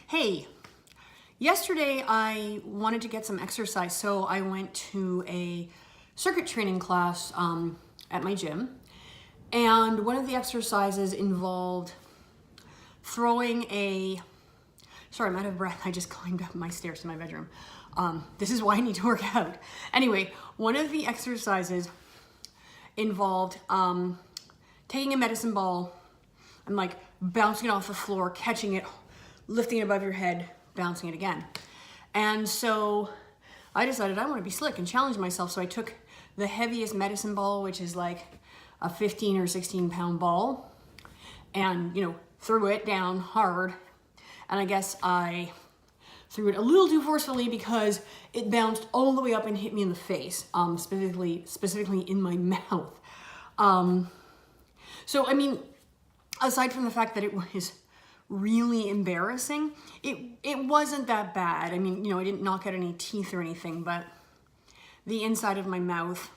Hey, yesterday I wanted to get some exercise, so I went to a circuit training class at my gym. And one of the exercises involved throwing a, sorry, I'm out of breath. I just climbed up my stairs to my bedroom. This is why I need to work out. Anyway, one of the exercises involved taking a medicine ball and like bouncing it off the floor, catching it, lifting it above your head, bouncing it again. And so I decided I want to be slick and challenge myself. So I took the heaviest medicine ball, which is like a 15 or 16 pound ball, and threw it down hard. And I guess I threw it a little too forcefully because it bounced all the way up and hit me in the face, specifically in my mouth. So I mean, aside from the fact that it was really embarrassing, it wasn't that bad. I mean, I didn't knock out any teeth or anything, but the inside of my mouth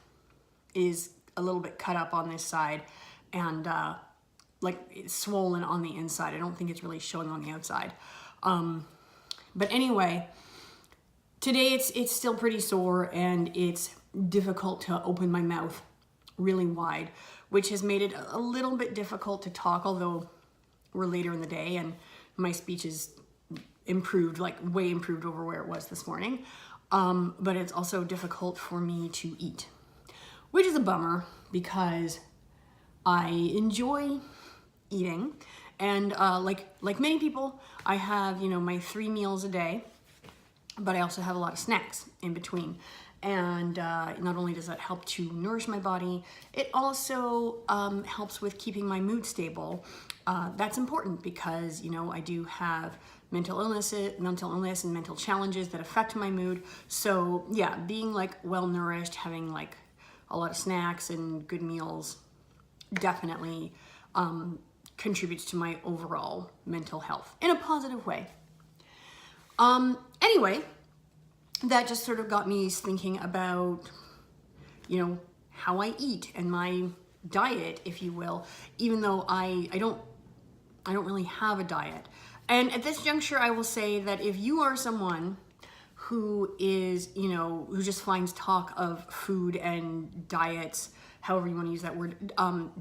is a little bit cut up on this side and like it's swollen on the inside. I don't think it's really showing on the outside. But anyway, today it's still pretty sore and it's difficult to open my mouth really wide, which has made it a little bit difficult to talk, although we're later in the day and my speech is improved, like way improved over where it was this morning. But it's also difficult for me to eat, which is a bummer because I enjoy eating. And like many people, I have, my 3 meals a day, but I also have a lot of snacks in between. And not only does that help to nourish my body, it also helps with keeping my mood stable. That's important because, I do have mental illness and mental challenges that affect my mood. So yeah, being like well-nourished, having like a lot of snacks and good meals definitely contributes to my overall mental health in a positive way. Anyway, that just sort of got me thinking about, how I eat and my diet, if you will, even though I don't really have a diet. And at this juncture, I will say that if you are someone who is, who just finds talk of food and diets, however you want to use that word,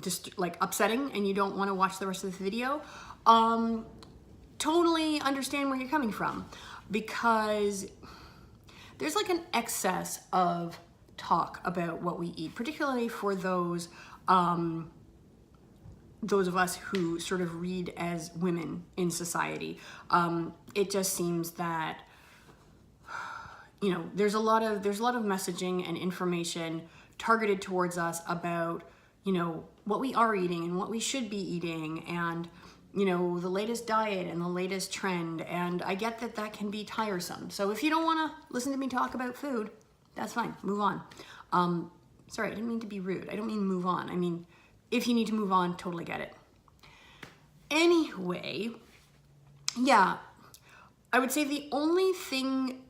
just like upsetting and you don't want to watch the rest of this video, totally understand where you're coming from, because there's like an excess of talk about what we eat, particularly for those of us who sort of read as women in society. It just seems that, there's a lot of messaging and information targeted towards us about, what we are eating and what we should be eating and, the latest diet and the latest trend. And I get that can be tiresome. So if you don't want to listen to me talk about food, that's fine. Move on. Sorry, I didn't mean to be rude. I don't mean move on. I mean, if you need to move on, totally get it. Anyway, yeah, I would say the only thing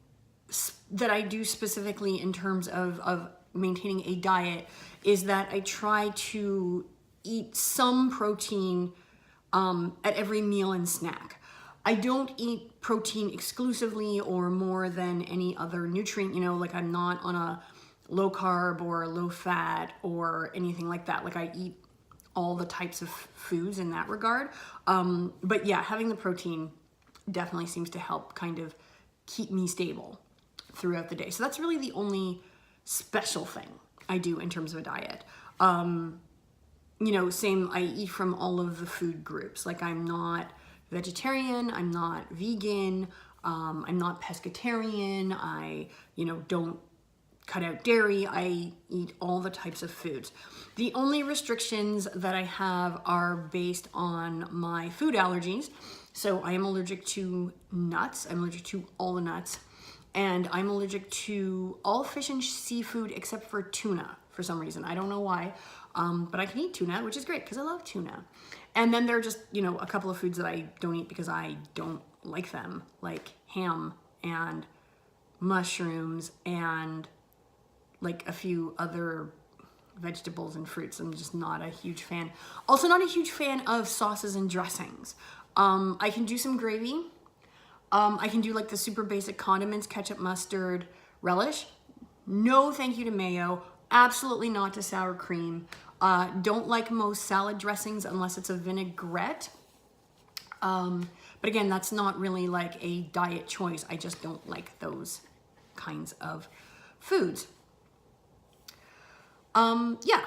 that I do specifically in terms of maintaining a diet is that I try to eat some protein at every meal and snack. I don't eat protein exclusively or more than any other nutrient, like I'm not on a low carb or low fat or anything like that. Like I eat all the types of foods in that regard. But yeah, having the protein definitely seems to help kind of keep me stable throughout the day. So that's really the only special thing I do in terms of a diet. Same, I eat from all of the food groups. Like I'm not vegetarian, I'm not vegan, I'm not pescatarian, I, don't cut out dairy, I eat all the types of foods. The only restrictions that I have are based on my food allergies. So I am allergic to nuts, I'm allergic to all the nuts, and I'm allergic to all fish and seafood except for tuna for some reason. I don't know why, but I can eat tuna, which is great because I love tuna. And then there are just, a couple of foods that I don't eat because I don't like them, like ham and mushrooms and like a few other vegetables and fruits. I'm just not a huge fan. Also not a huge fan of sauces and dressings. I can do some gravy. I can do like the super basic condiments, ketchup, mustard, relish. No thank you to mayo. Absolutely not to sour cream. Don't like most salad dressings unless it's a vinaigrette. But again, that's not really like a diet choice. I just don't like those kinds of foods. Yeah,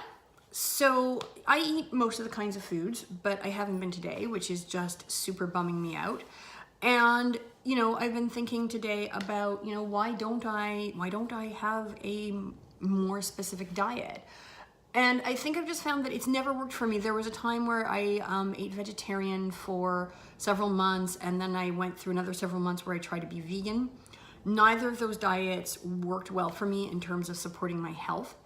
so I eat most of the kinds of foods, but I haven't been today, which is just super bumming me out. And, you know, I've been thinking today about, you know, why don't I have a more specific diet? And I think I've just found that it's never worked for me. There was a time where I ate vegetarian for several months, and then I went through another several months where I tried to be vegan. Neither of those diets worked well for me in terms of supporting my health.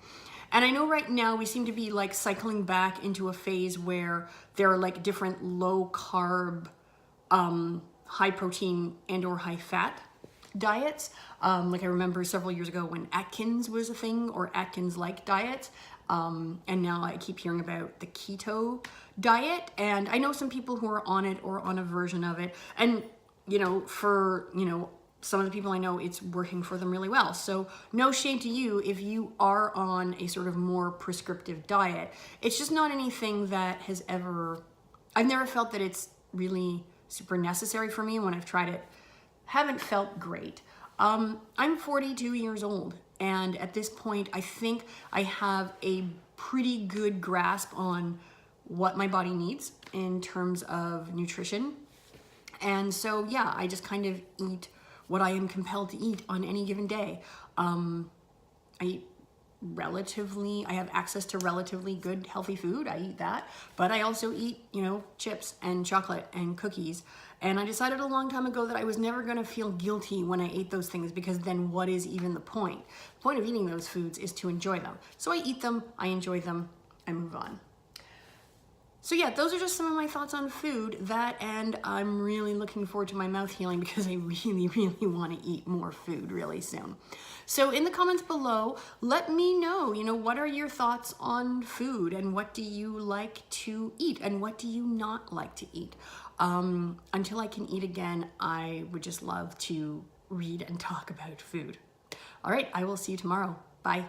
And I know right now we seem to be like cycling back into a phase where there are like different low carb, high protein and or high fat diets. Like I remember several years ago when Atkins was a thing, or Atkins-like diets. And now I keep hearing about the keto diet. And I know some people who are on it or on a version of it. And, you know, for, you know, some of the people I know, it's working for them really well. So no shame to you if you are on a sort of more prescriptive diet. It's just not anything that has ever, I've never felt that it's really super necessary for me when I've tried it. Haven't felt great. I'm 42 years old, and at this point, I think I have a pretty good grasp on what my body needs in terms of nutrition. And so, yeah, I just kind of eat what I am compelled to eat on any given day. I eat I have access to relatively good, healthy food. I eat that, but I also eat, you know, chips and chocolate and cookies. And I decided a long time ago that I was never gonna feel guilty when I ate those things, because then what is even the point? The point of eating those foods is to enjoy them. So I eat them, I enjoy them, I move on. So yeah, those are just some of my thoughts on food. That, and I'm really looking forward to my mouth healing because I really, really want to eat more food really soon. So in the comments below, let me know, you know, what are your thoughts on food, and what do you like to eat and what do you not like to eat? Until I can eat again, I would just love to read and talk about food. All right, I will see you tomorrow. Bye.